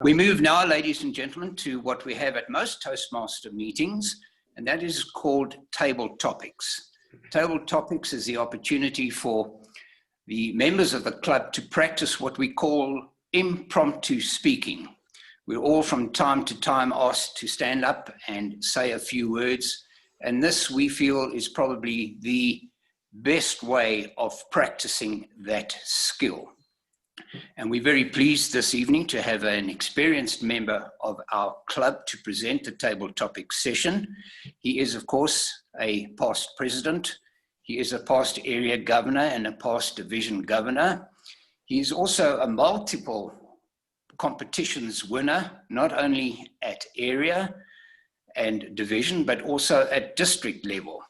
We move now, ladies and gentlemen, to what we have at most Toastmaster meetings, and that is called Table Topics. Table Topics is the opportunity for the members of the club to practice what we call impromptu speaking. We're all from time to time asked to stand up and say a few words, and this we feel is probably the best way of practicing that skill. And we're very pleased this evening to have an experienced member of our club to present the table topic session. He is, of course, a past president. He is a past area governor and a past division governor. He is also a multiple competitions winner, not only at area and division, but also at district level.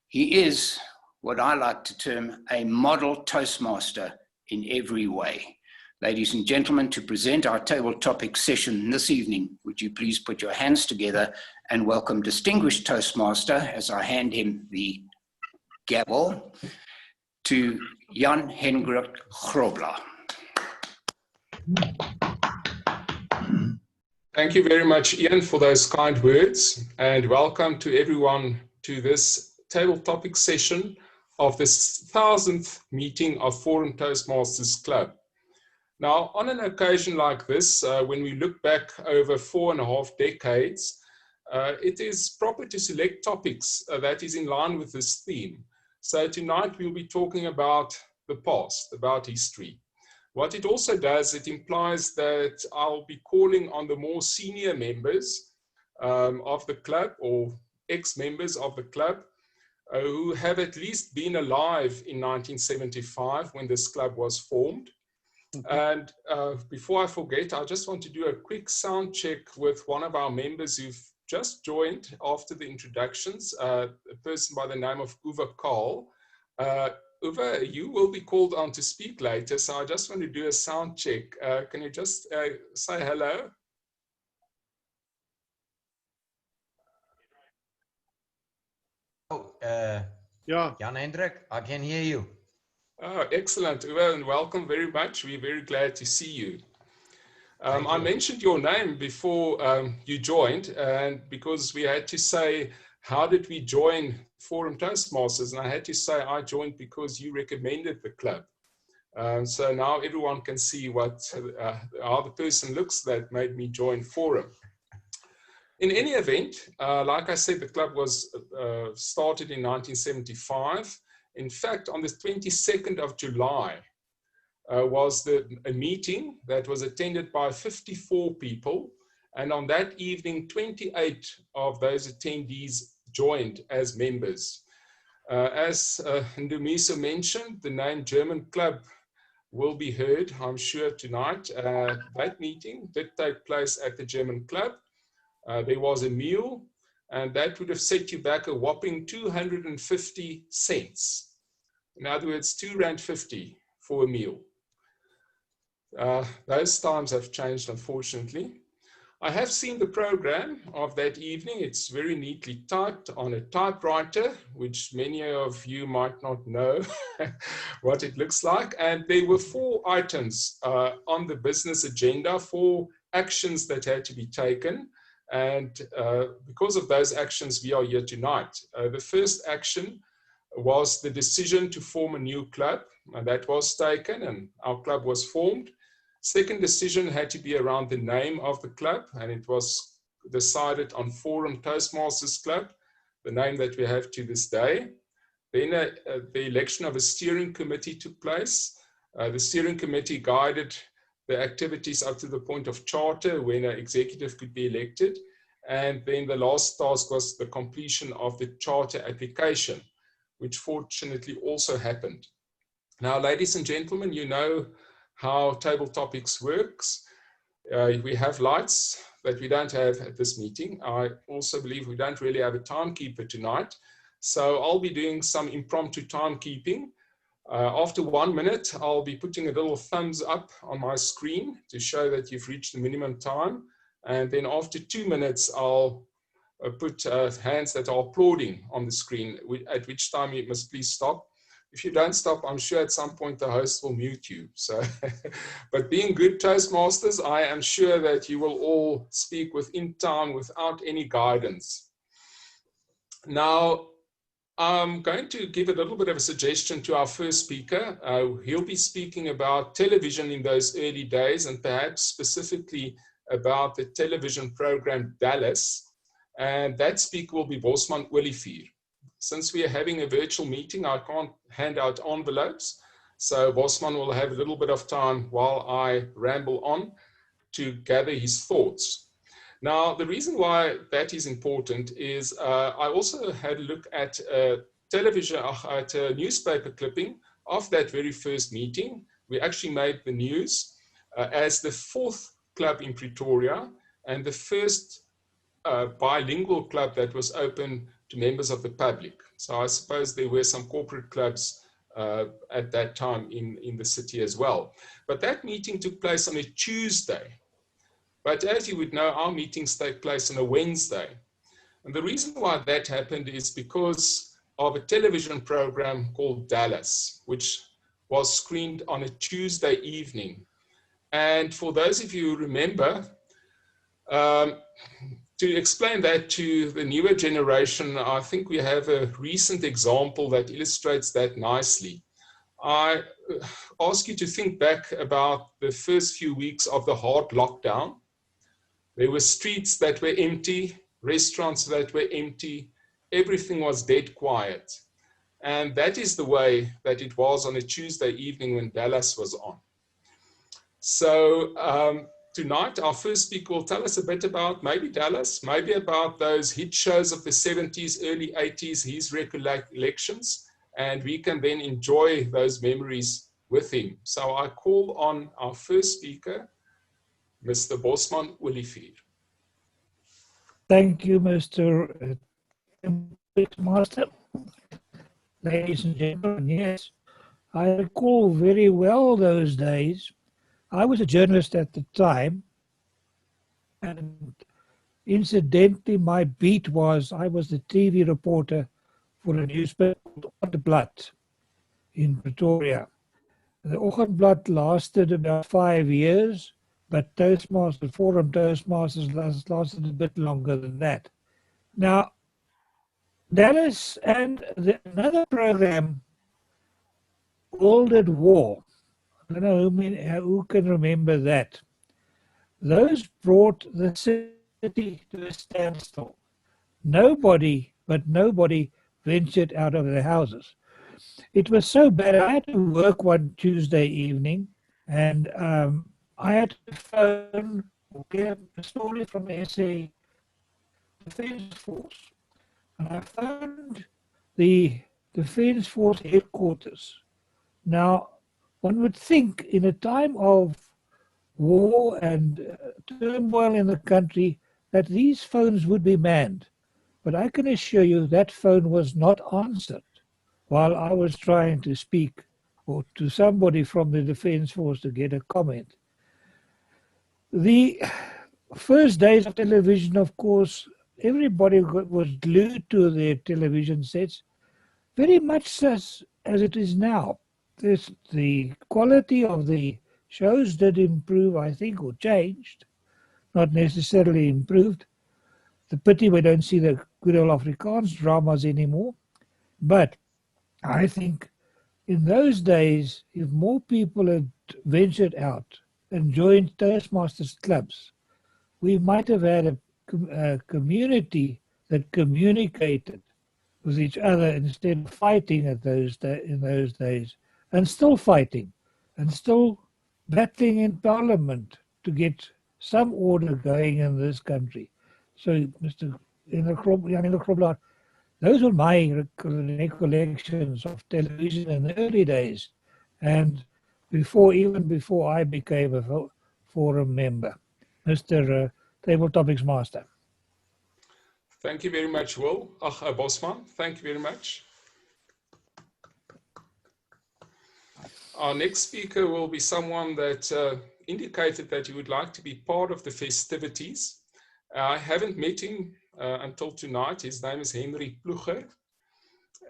He is what I like to term a model Toastmaster in every way. Ladies and gentlemen, to present our table topic session this evening, would you please put your hands together and welcome distinguished Toastmaster, as I hand him the gavel, to Jan Hendrik Grobler. Thank you very much, Ian, for those kind words, and welcome to everyone to this table topic session of this 1000th meeting of Forum Toastmasters Club. Now, on an occasion like this, when we look back over 4.5 decades, it is proper to select topics that is in line with this theme. So tonight we'll be talking about the past, about history. What it also does, it implies that I'll be calling on the more senior members of the club, or ex-members of the club, who have at least been alive in 1975 when this club was formed. And before I forget, I just want to do a quick sound check with one of our members who've just joined after the introductions, a person by the name of Uwe Karl. Uwe, you will be called on to speak later, so I just want to do a sound check. Can you just say hello? Oh, yeah. Jan Hendrik, I can hear you. Oh, excellent, Uwe, and welcome very much. We're very glad to see you. I mentioned your name before you joined, and because we had to say, how did we join Forum Toastmasters? And I had to say I joined because you recommended the club. So now everyone can see how the person looks that made me join Forum. In any event, like I said, the club was started in 1975. In fact, on the 22nd of July was a meeting that was attended by 54 people. And on that evening, 28 of those attendees joined as members. As Ndumiso mentioned, the name German Club will be heard, I'm sure, tonight. That meeting did take place at the German Club. There was a meal, and that would have set you back a whopping 250 cents. In other words, R2.50 for a meal. Those times have changed, unfortunately. I have seen the program of that evening. It's very neatly typed on a typewriter, which many of you might not know what it looks like. And there were 4 items on the business agenda, 4 actions that had to be taken. And because of those actions, we are here tonight. The first action was the decision to form a new club, and that was taken, and our club was formed. Second decision had to be around the name of the club, and it was decided on Forum Toastmasters Club, the name that we have to this day. Then the election of a steering committee took place. The steering committee guided the activities up to the point of charter, when an executive could be elected. And then the last task was the completion of the charter application, which fortunately also happened. Now, ladies and gentlemen, you know how table topics works. We have lights that we don't have at this meeting. I also believe we don't really have a timekeeper tonight. So I'll be doing some impromptu timekeeping. After 1 minute, I'll be putting a little thumbs up on my screen to show that you've reached the minimum time. And then after 2 minutes, I'll put hands that are applauding on the screen, at which time you must please stop. if you don't stop, I'm sure at some point the host will mute you. So, but being good Toastmasters, I am sure that you will all speak within time without any guidance. Now, I'm going to give a little bit of a suggestion to our first speaker. He'll be speaking about television in those early days, and perhaps specifically about the television program Dallas. And that speaker will be Bosman Olivier. Since we are having a virtual meeting, I can't hand out envelopes. So Bosman will have a little bit of time while I ramble on to gather his thoughts. Now, the reason why that is important is I also had a look at television, at a newspaper clipping of that very first meeting. We actually made the news as the 4th club in Pretoria and the first bilingual club that was open to members of the public. So I suppose there were some corporate clubs at that time in the city as well. But that meeting took place on a Tuesday. But as you would know, our meetings take place on a Wednesday. And the reason why that happened is because of a television program called Dallas, which was screened on a Tuesday evening. And for those of you who remember, to explain that to the newer generation, I think we have a recent example that illustrates that nicely. I ask you to think back about the first few weeks of the hard lockdown. There were streets that were empty, restaurants that were empty, everything was dead quiet. And that is the way that it was on a Tuesday evening when Dallas was on. So tonight, our first speaker will tell us a bit about maybe Dallas, maybe about those hit shows of the 70s, early 80s, his recollections, and we can then enjoy those memories with him. So I call on our first speaker, Mr. Bosman Olivier. Thank you, Mr. Master. Ladies and gentlemen, yes, I recall very well those days. I was a journalist at the time, and incidentally, my beat was I was the TV reporter for a newspaper called Ochtendblad in Pretoria. The Ochtendblad lasted about 5 years, but Toastmasters, Forum Toastmasters lasted a bit longer than that. Now, Dallas and another program, World at War, I don't know who can remember that. Those brought the city to a standstill. Nobody ventured out of their houses. It was so bad. I had to work one Tuesday evening, and I had to phone or get a story from SA Defence Force. And I phoned the Defence Force headquarters. Now, one would think in a time of war and turmoil in the country that these phones would be manned. But I can assure you that phone was not answered while I was trying to speak or to somebody from the Defence Force to get a comment. The first days of television, of course, everybody was glued to their television sets, very much as it is now. The quality of the shows did improve, I think, or changed, not necessarily improved. The pity we don't see the good old Afrikaans dramas anymore. But I think in those days, if more people had ventured out and joined Toastmasters clubs, we might have had a community that communicated with each other instead of fighting in those days, and still fighting, and still battling in Parliament to get some order going in this country. So, Mr. Jan, those were my recollections of television in the early days, and even before I became a forum member. Mr. Table Topics Master. Thank you very much, Will. Bosman, thank you very much. Our next speaker will be someone that indicated that he would like to be part of the festivities. I haven't met him until tonight. His name is Henry Ploeger.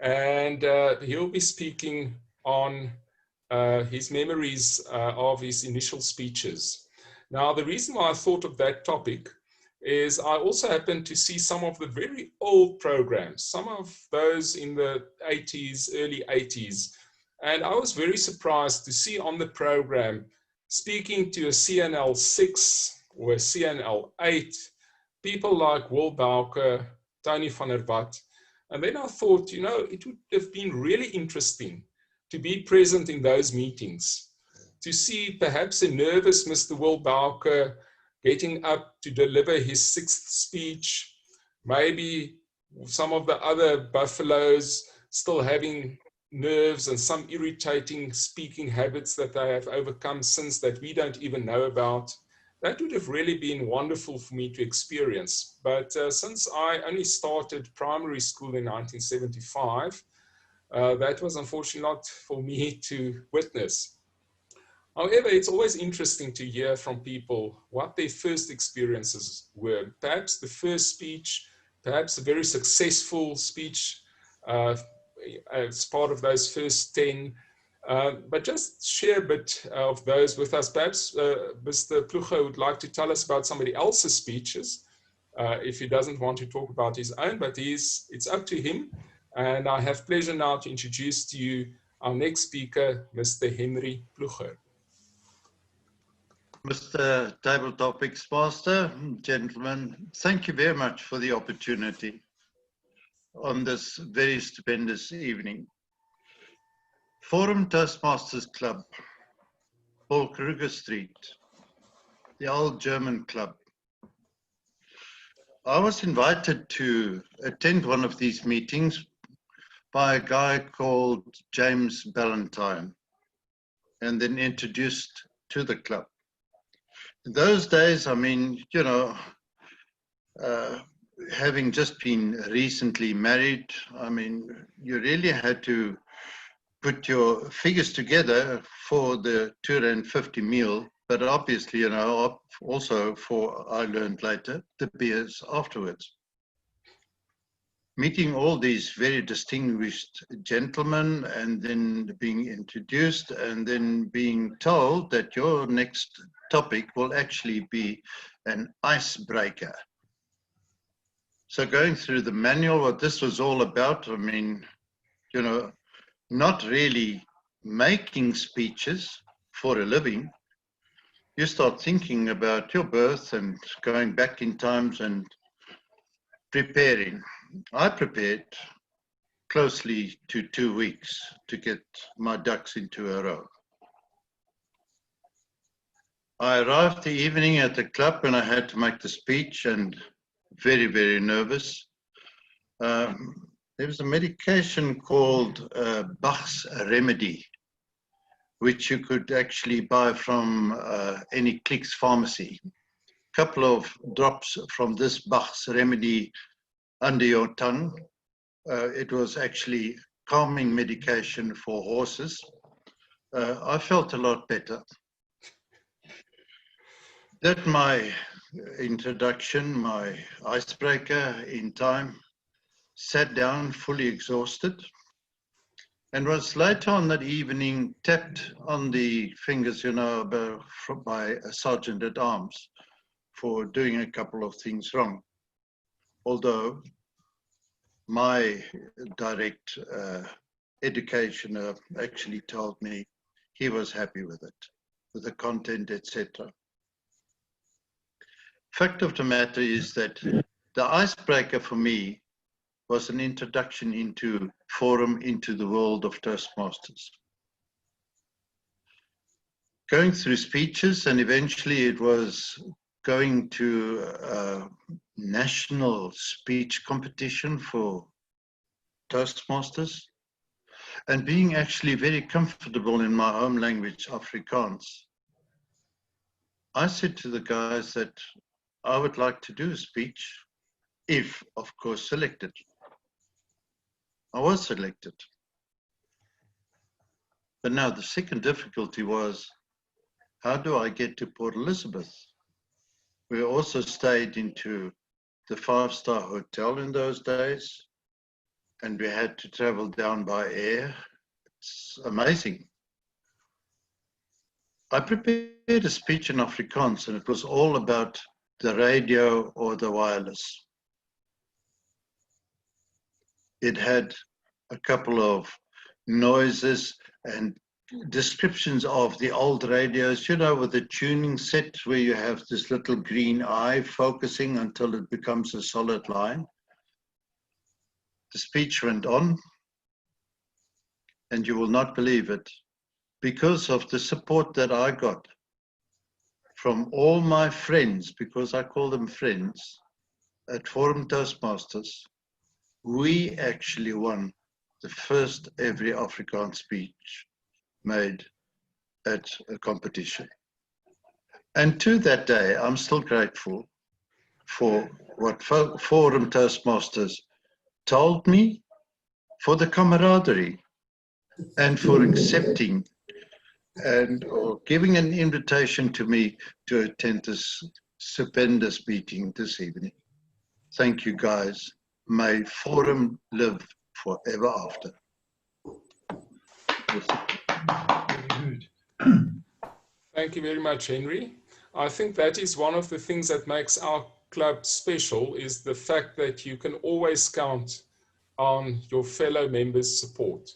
and he'll be speaking on his memories of his initial speeches. Now, the reason why I thought of that topic is I also happened to see some of the very old programs, some of those in the 80s, early 80s. And I was very surprised to see on the program speaking to a CNL 6 or a CNL 8, people like Will Bowker, Tony van der Walt. And then I thought, you know, it would have been really interesting to be present in those meetings, to see perhaps a nervous Mr. Will Bowker getting up to deliver his 6th speech, maybe some of the other buffaloes still having nerves and some irritating speaking habits that they have overcome since that we don't even know about. That would have really been wonderful for me to experience. But since I only started primary school in 1975, that was unfortunately not for me to witness. However, it's always interesting to hear from people what their first experiences were. Perhaps the first speech, perhaps a very successful speech as part of those first 10. But just share a bit of those with us. Perhaps Mr. Ploeger would like to tell us about somebody else's speeches, if he doesn't want to talk about his own, but it's up to him. And I have pleasure now to introduce to you our next speaker, Mr. Henry Ploeger. Mr. Table Topics Master, gentlemen, thank you very much for the opportunity on this very stupendous evening. Forum Toastmasters Club, Paul Kruger Street, the old German club. I was invited to attend one of these meetings by a guy called James Ballantyne, and then introduced to the club. In those days, I mean, you know, having just been recently married, I mean, you really had to put your figures together for the R2.50 meal, but obviously, you know, also for, I learned later, the beers afterwards. Meeting all these very distinguished gentlemen and then being introduced and then being told that your next topic will actually be an icebreaker. So going through the manual, what this was all about, I mean, you know, not really making speeches for a living. You start thinking about your birth and going back in times and preparing. I prepared closely to 2 weeks to get my ducks into a row. I arrived the evening at the club and I had to make the speech and very, very nervous. There was a medication called Bach's Remedy, which you could actually buy from any Clicks pharmacy. A couple of drops from this Bach's Remedy under your tongue. It was actually calming medication for horses. I felt a lot better. That my introduction, my icebreaker in time, sat down fully exhausted, and was later on that evening tapped on the fingers, you know, by a sergeant at arms for doing a couple of things wrong. Although my direct educationer actually told me he was happy with it, with the content, etc. Fact of the matter is that the icebreaker for me was an introduction into Forum, into the world of Toastmasters. Going through speeches, and eventually it was going to a national speech competition for Toastmasters, and being actually very comfortable in my home language, Afrikaans. I said to the guys that I would like to do a speech, if, of course, selected. I was selected. But now the second difficulty was, how do I get to Port Elizabeth? We also stayed into the 5-star hotel in those days. and we had to travel down by air. It's amazing. I prepared a speech in Afrikaans, and it was all about the radio or the wireless. It had a couple of noises and descriptions of the old radios, you know, with the tuning set where you have this little green eye focusing until it becomes a solid line. The speech went on, and you will not believe it, because of the support that I got from all my friends, because I call them friends, at Forum Toastmasters, we actually won the first ever Afrikaans speech made at a competition. And to that day, I'm still grateful for what Forum Toastmasters told me, for the camaraderie, and for accepting and or giving an invitation to me to attend this stupendous meeting this evening. Thank you, guys. May Forum live forever after. Thank you very much, Henry. I think that is one of the things that makes our club special, is the fact that you can always count on your fellow members' support.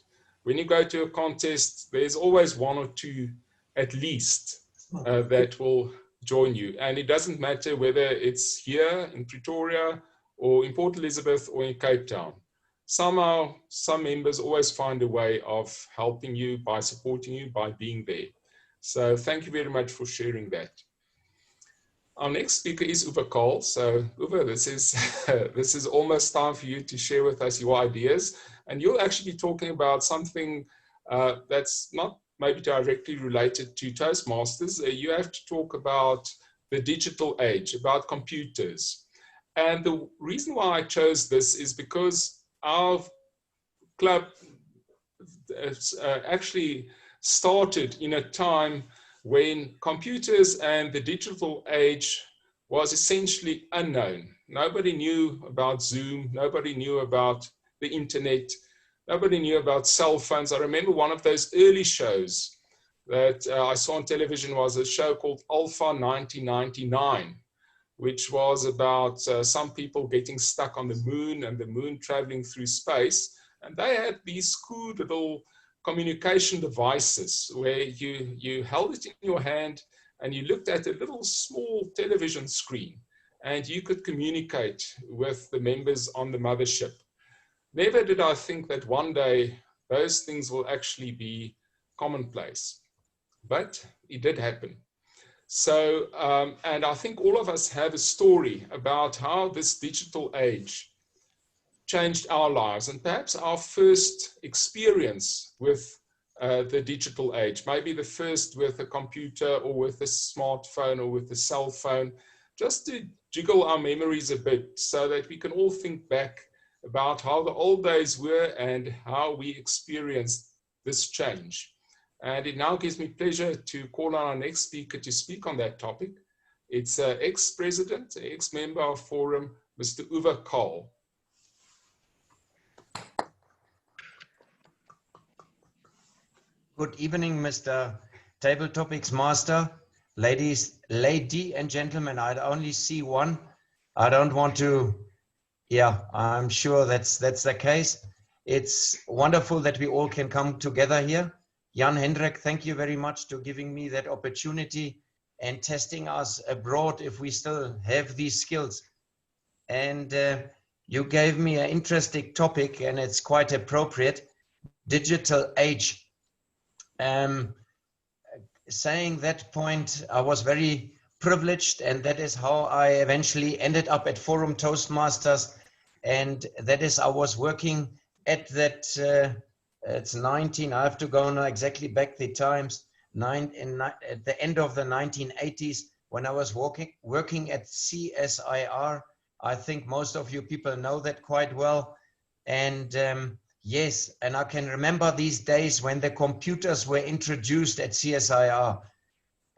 When you go to a contest, there's always one or two at least that will join you. And it doesn't matter whether it's here in Pretoria or in Port Elizabeth or in Cape Town. Somehow, some members always find a way of helping you, by supporting you, by being there. So thank you very much for sharing that. Our next speaker is Uwe Karl. So Uwe, this is almost time for you to share with us your ideas. And you'll actually be talking about something that's not maybe directly related to Toastmasters. You have to talk about the digital age, about computers. And the reason why I chose this is because our club actually started in a time when computers and the digital age was essentially unknown. Nobody knew about Zoom, nobody knew about the internet, nobody knew about cell phones. I remember one of those early shows that I saw on television was a show called Alpha 1999, which was about some people getting stuck on the moon and the moon traveling through space. And they had these cool little communication devices where you held it in your hand and you looked at a little small television screen and you could communicate with the members on the mothership. Never did I think that one day those things will actually be commonplace, but it did happen. So, and I think all of us have a story about how this digital age changed our lives, and perhaps our first experience with the digital age, maybe the first with a computer or with a smartphone or with a cell phone, just to jiggle our memories a bit so that we can all think back about how the old days were and how we experienced this change. And it now gives me pleasure to call on our next speaker to speak on that topic. It's ex-president, ex-member of Forum, Mr. Uwe Karl. Good evening, Mr. Table Topics Master. Lady and gentlemen, I only see one. I don't want to, yeah, I'm sure that's the case. It's wonderful that we all can come together here. Jan Hendrik, thank you very much for giving me that opportunity and testing us abroad if we still have these skills. And you gave me an interesting topic, and it's quite appropriate, digital age. Saying that point, I was very privileged, and that is how I eventually ended up at Forum Toastmasters. And that is, I was working at that, it's 19, I have to go now exactly back the times, at the end of the 1980s, when I was working at CSIR. I think most of you people know that quite well. And yes, and I can remember these days when the computers were introduced at CSIR.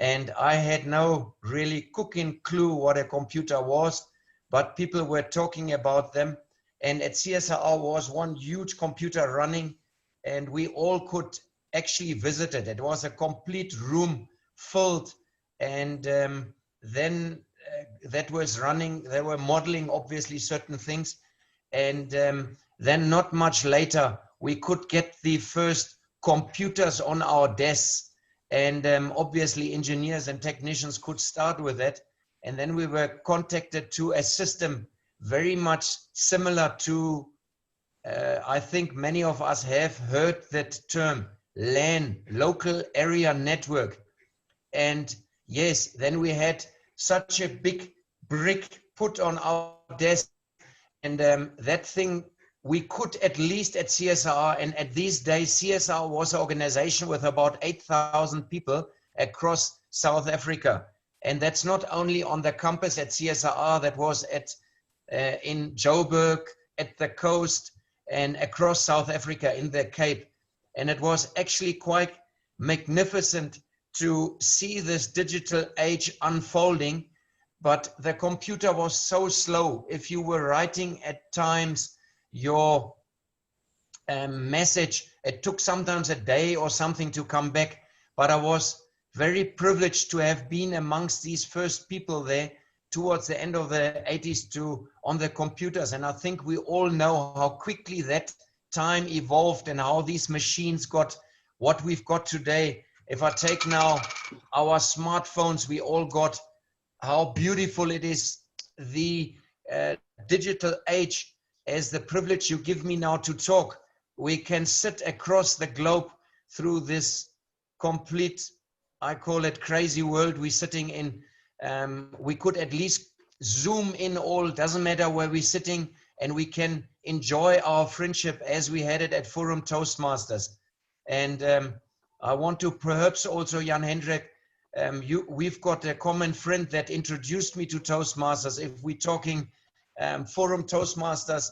And I had no really cooking clue what a computer was, but people were talking about them. And at CSIR was one huge computer running, and we all could actually visit it. It was a complete room filled, and then that was running. They were modeling obviously certain things, and then not much later we could get the first computers on our desks, and obviously engineers and technicians could start with it. And then we were contacted to a system very much similar to, I think many of us have heard that term, LAN, local area network. And yes, then we had such a big brick put on our desk, and that thing we could at least at CSR, and at these days CSR was an organization with about 8,000 people across South Africa. And that's not only on the campus at CSR, that was at in Joburg, at the coast, and across South Africa in the Cape. And it was actually quite magnificent to see this digital age unfolding, but the computer was so slow. If you were writing at times your message, it took sometimes a day or something to come back. But I was very privileged to have been amongst these first people there towards the end of the 80s on the computers. And I think we all know how quickly that time evolved and how these machines got what we've got today. If I take now our smartphones, we all got, how beautiful it is, the digital age. As the privilege you give me now to talk, we can sit across the globe through this complete, I call it crazy world we're sitting in. We could at least zoom in all, doesn't matter where we're sitting, and we can enjoy our friendship as we had it at Forum Toastmasters. And I want to perhaps also, Jan Hendrik, we've got a common friend that introduced me to Toastmasters. If we're talking Forum Toastmasters,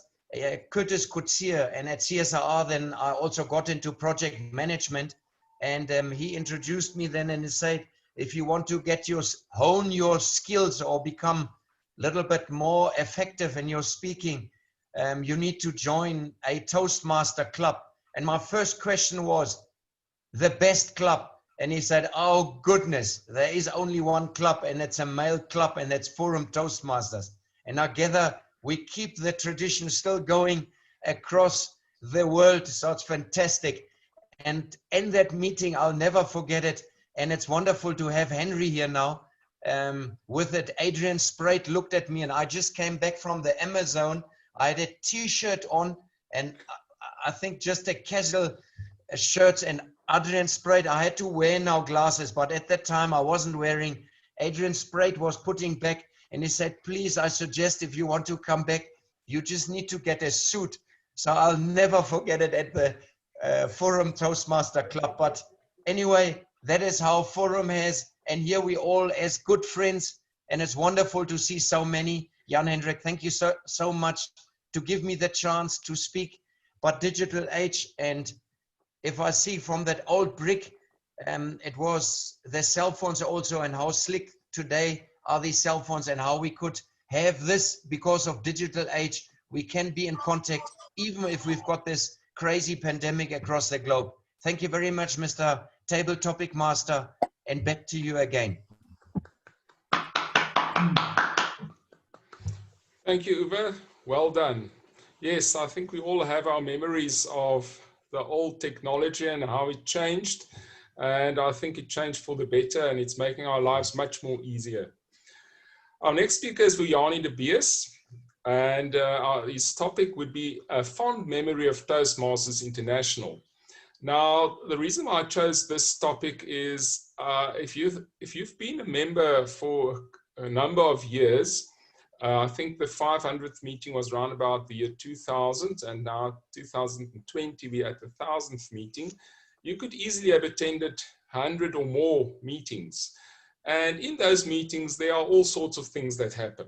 Curtis Kutsia, and at CSR, then I also got into project management, and he introduced me then and he said, if you want to hone your skills or become a little bit more effective in your speaking, you need to join a Toastmaster club. And my first question was, the best club? And he said, oh goodness, there is only one club, and it's a male club, and that's Forum Toastmasters. And I gather we keep the tradition still going across the world, so it's fantastic. And in that meeting, I'll never forget it, and it's wonderful to have Henry here now. With it, Adrian Sprite looked at me, and I just came back from the Amazon. I had a t-shirt on, and I think just a casual shirt, and Adrian Sprite, I had to wear now glasses, but at that time I wasn't wearing. Adrian Sprite was putting back, and he said, please, I suggest if you want to come back, you just need to get a suit. So I'll never forget it at the Forum Toastmaster Club. But anyway, that is how Forum has, and here we all as good friends, and it's wonderful to see so many. Jan Hendrik, thank you so much to give me the chance to speak. But digital age, and if I see from that old brick, it was the cell phones also, and how slick today are these cell phones, and how we could have this because of digital age. We can be in contact even if we've got this crazy pandemic across the globe. Thank you very much, Mr. Table Topic Master, and back to you again. Thank you, Uwe. Well done. Yes, I think we all have our memories of the old technology and how it changed. And I think it changed for the better, and it's making our lives much more easier. Our next speaker is Vuyani de Beers, and his topic would be a fond memory of Toastmasters International. Now, the reason why I chose this topic is if you've been a member for a number of years, I think the 500th meeting was around about the year 2000, and now 2020 we're at the 1000th meeting. You could easily have attended 100 or more meetings. And in those meetings, there are all sorts of things that happen.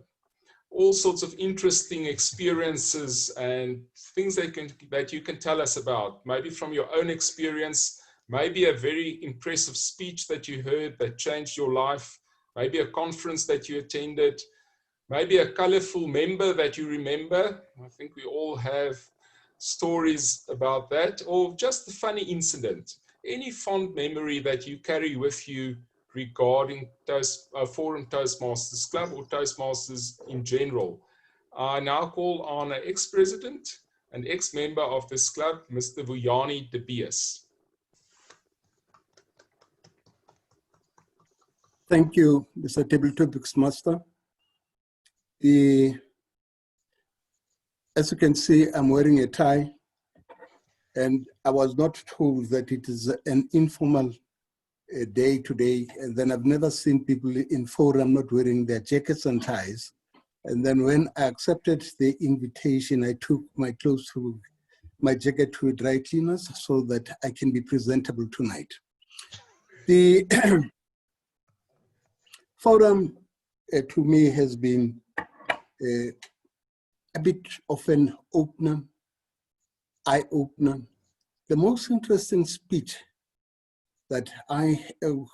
All sorts of interesting experiences and things that you can tell us about, maybe from your own experience, maybe a very impressive speech that you heard that changed your life, maybe a conference that you attended, Maybe a colorful member that you remember. I think we all have stories about that, or just a funny incident. Any fond memory that you carry with you regarding Forum Toastmasters Club or Toastmasters in general. I now call on an ex-president, an ex-member of this club, Mr. Vuyani de Beers. Thank you, Mr. Table Topics Master. As you can see, I'm wearing a tie, and I was not told that it is an informal day today. And then I've never seen people in forum not wearing their jackets and ties. And then when I accepted the invitation, I took my clothes to my jacket to dry cleaners so that I can be presentable tonight. The forum to me has been a bit of an opener, eye-opener. The most interesting speech that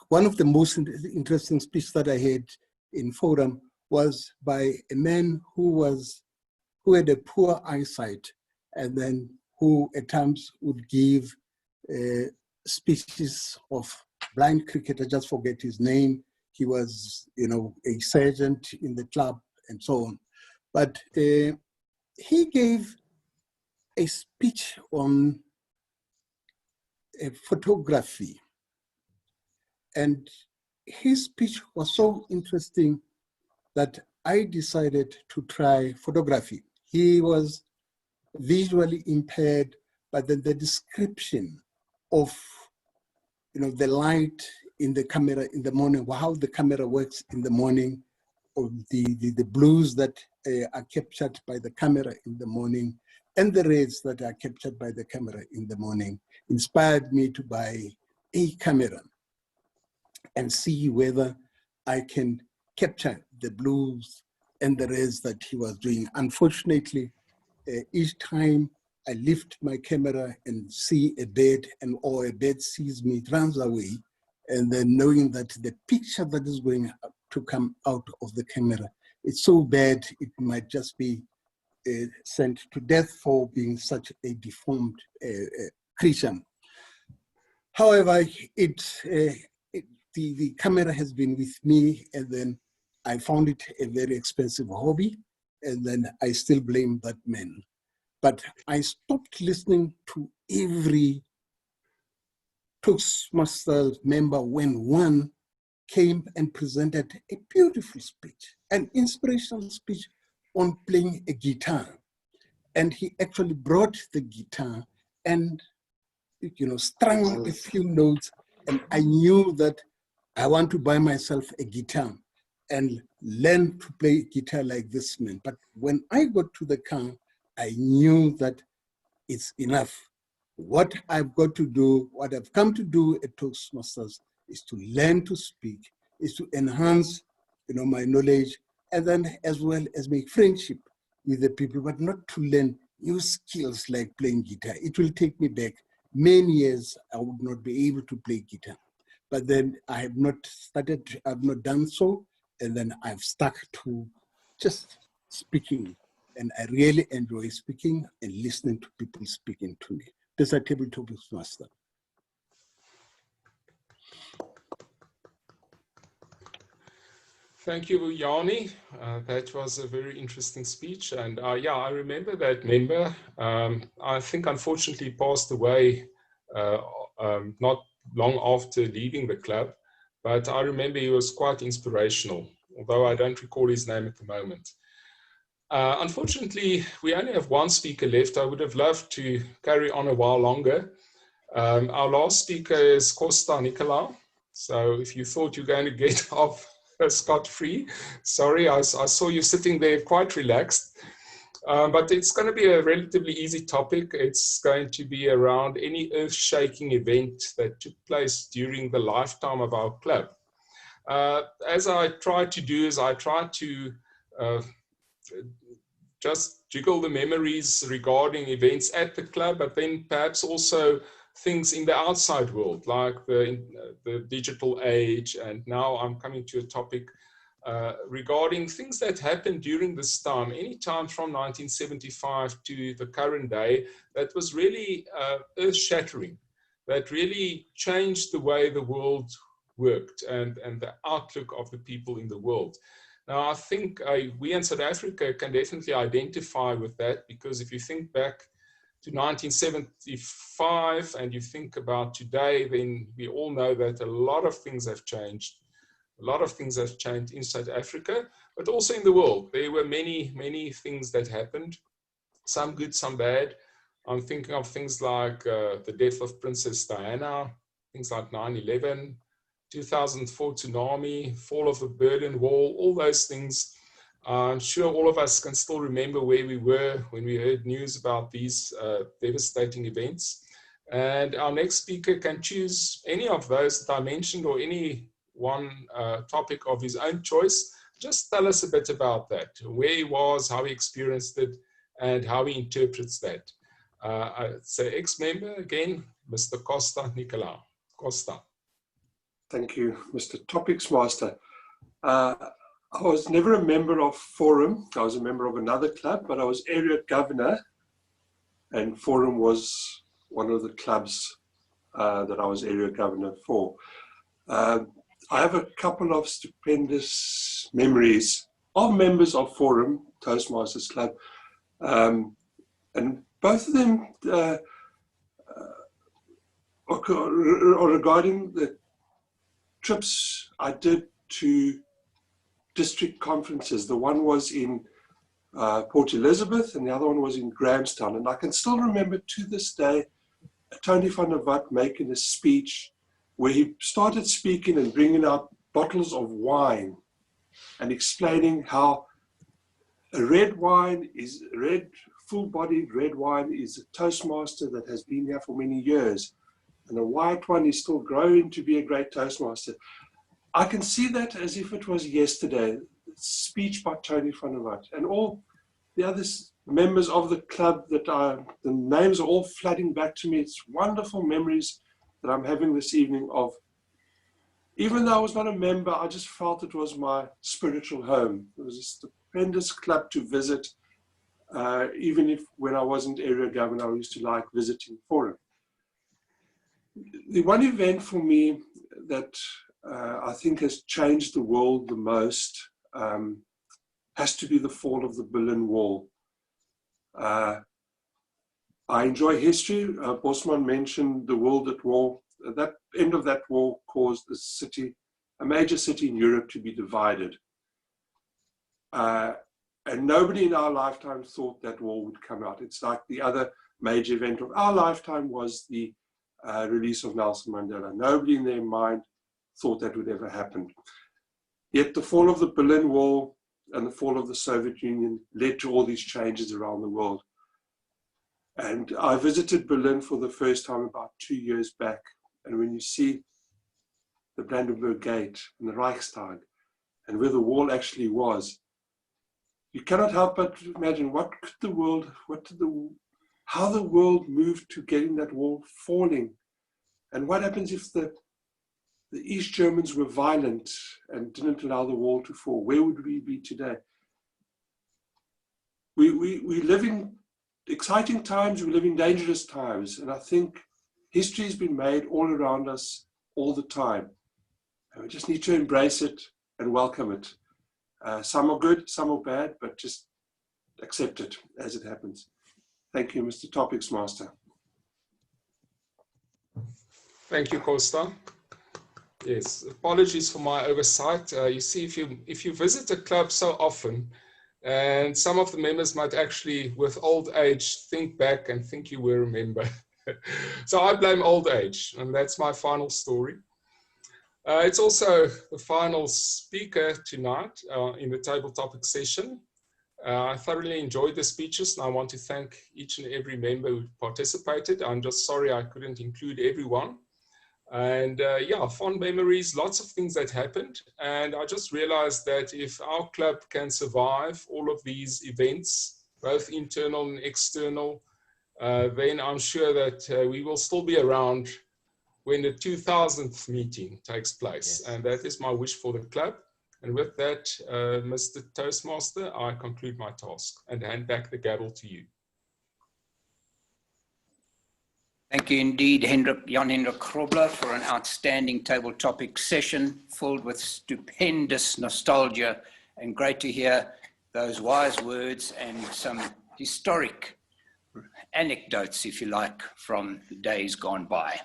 one of the most interesting speeches that I had in forum was by a man who had a poor eyesight, and then who at times would give speeches of blind cricket. I just forget his name. He was, a sergeant in the club and so on. But he gave a speech on photography. And his speech was so interesting that I decided to try photography. He was visually impaired, but then the description of the light in the camera in the morning, how the camera works in the morning, or the blues that are captured by the camera in the morning, and the rays that are captured by the camera in the morning, inspired me to buy a camera and see whether I can capture the blues and the rays that he was doing. Unfortunately, each time I lift my camera and see a bird, or a bird sees me, it runs away, and then knowing that the picture that is going to come out of the camera, it's so bad, it might just be sent to death for being such a deformed creature. However, the camera has been with me, and then I found it a very expensive hobby, and then I still blame that man. But I stopped listening to every Toastmaster member when one came and presented a beautiful speech, an inspirational speech on playing a guitar. And he actually brought the guitar and strung a few notes, and I knew that I want to buy myself a guitar and learn to play guitar like this man. But when I got to the car, I knew that it's enough. What I've got to do, what I've come to do at Toastmasters is to learn to speak, is to enhance my knowledge, and then as well as make friendship with the people, but not to learn new skills like playing guitar. It will take me back many years. I would not be able to play guitar. But then I've not done so, and then I've stuck to just speaking. And I really enjoy speaking and listening to people speaking to me. This is a Table Topics Master. Thank you, Vuyani. That was a very interesting speech. And yeah, I remember that member. I think unfortunately passed away not long after leaving the club, but I remember he was quite inspirational, although I don't recall his name at the moment. Unfortunately, we only have one speaker left. I would have loved to carry on a while longer. Our last speaker is Costa Nicolau. So if you thought you're going to get off scot-free, sorry, I saw you sitting there quite relaxed. But it's going to be a relatively easy topic. It's going to be around any earth-shaking event that took place during the lifetime of our club. As I try to do is I try to just jiggle the memories regarding events at the club, but then perhaps also things in the outside world, like the digital age. And now I'm coming to a topic regarding things that happened during this time, any time from 1975 to the current day, that was really earth-shattering, that really changed the way the world worked and the outlook of the people in the world. Now, I think we in South Africa can definitely identify with that, because if you think back to 1975 and you think about today, then we all know that a lot of things have changed. A lot of things have changed in South Africa, but also in the world. There were many, many things that happened, some good, some bad. I'm thinking of things like the death of Princess Diana, things like 9/11, 2004 tsunami, fall of the Berlin Wall, all those things. I'm sure all of us can still remember where we were when we heard news about these devastating events. And our next speaker can choose any of those that I mentioned or any one topic of his own choice. Just tell us a bit about that, where he was, how he experienced it, and how he interprets that. It's an ex-member again, Mr. Costa Nicolau. Costa. Thank you, Mr. Topics Master. I was never a member of Forum. I was a member of another club, but I was area governor, and Forum was one of the clubs that I was area governor for. I have a couple of stupendous memories of members of Forum, Toastmasters Club, and both of them are regarding the trips I did to district conferences. The one was in Port Elizabeth and the other one was in Grahamstown. And I can still remember to this day Tony van der Walt making a speech where he started speaking and bringing out bottles of wine and explaining how a red wine is red, full-bodied red wine is a Toastmaster that has been here for many years. And a white one is still growing to be a great Toastmaster. I can see that as if it was yesterday, speech by Tony van der Walt. And all the other members of the club that the names are all flooding back to me. It's wonderful memories that I'm having this evening of, even though I was not a member, I just felt it was my spiritual home. It was a stupendous club to visit, even if when I wasn't area governor, I used to like visiting Forum. The one event for me that I think has changed the world the most has to be the fall of the Berlin Wall. I enjoy history. Bosman mentioned the World at War. That end of that war caused a major city in Europe to be divided. And nobody in our lifetime thought that war would come out. It's like the other major event of our lifetime was the release of Nelson Mandela. Nobody in their mind thought that would ever happen. Yet the fall of the Berlin Wall and the fall of the Soviet Union led to all these changes around the world. And I visited Berlin for the first time about 2 years back. And when you see the Brandenburg Gate and the Reichstag and where the wall actually was, you cannot help but imagine how the world moved to getting that wall falling. And what happens if the East Germans were violent and didn't allow the wall to fall? Where would we be today? We live in exciting times, we live in dangerous times, and I think history has been made all around us all the time. And we just need to embrace it and welcome it. Some are good, some are bad, but just accept it as it happens. Thank you, Mr. Topics Master. Thank you, Costa. Yes, apologies for my oversight. You see, if you visit a club so often, and some of the members might actually, with old age, think back and think you were a member. So I blame old age, and that's my final story. It's also the final speaker tonight in the table topic session. I thoroughly enjoyed the speeches, and I want to thank each and every member who participated. I'm just sorry I couldn't include everyone. And yeah, fond memories, lots of things that happened. And I just realized that if our club can survive all of these events, both internal and external, then I'm sure that we will still be around when the 2000th meeting takes place. Yes. And that is my wish for the club. And with that, Mr. Toastmaster, I conclude my task and hand back the gavel to you. Thank you indeed, Jan-Hendrik Grobler, for an outstanding table topic session filled with stupendous nostalgia, and great to hear those wise words and some historic anecdotes, if you like, from the days gone by.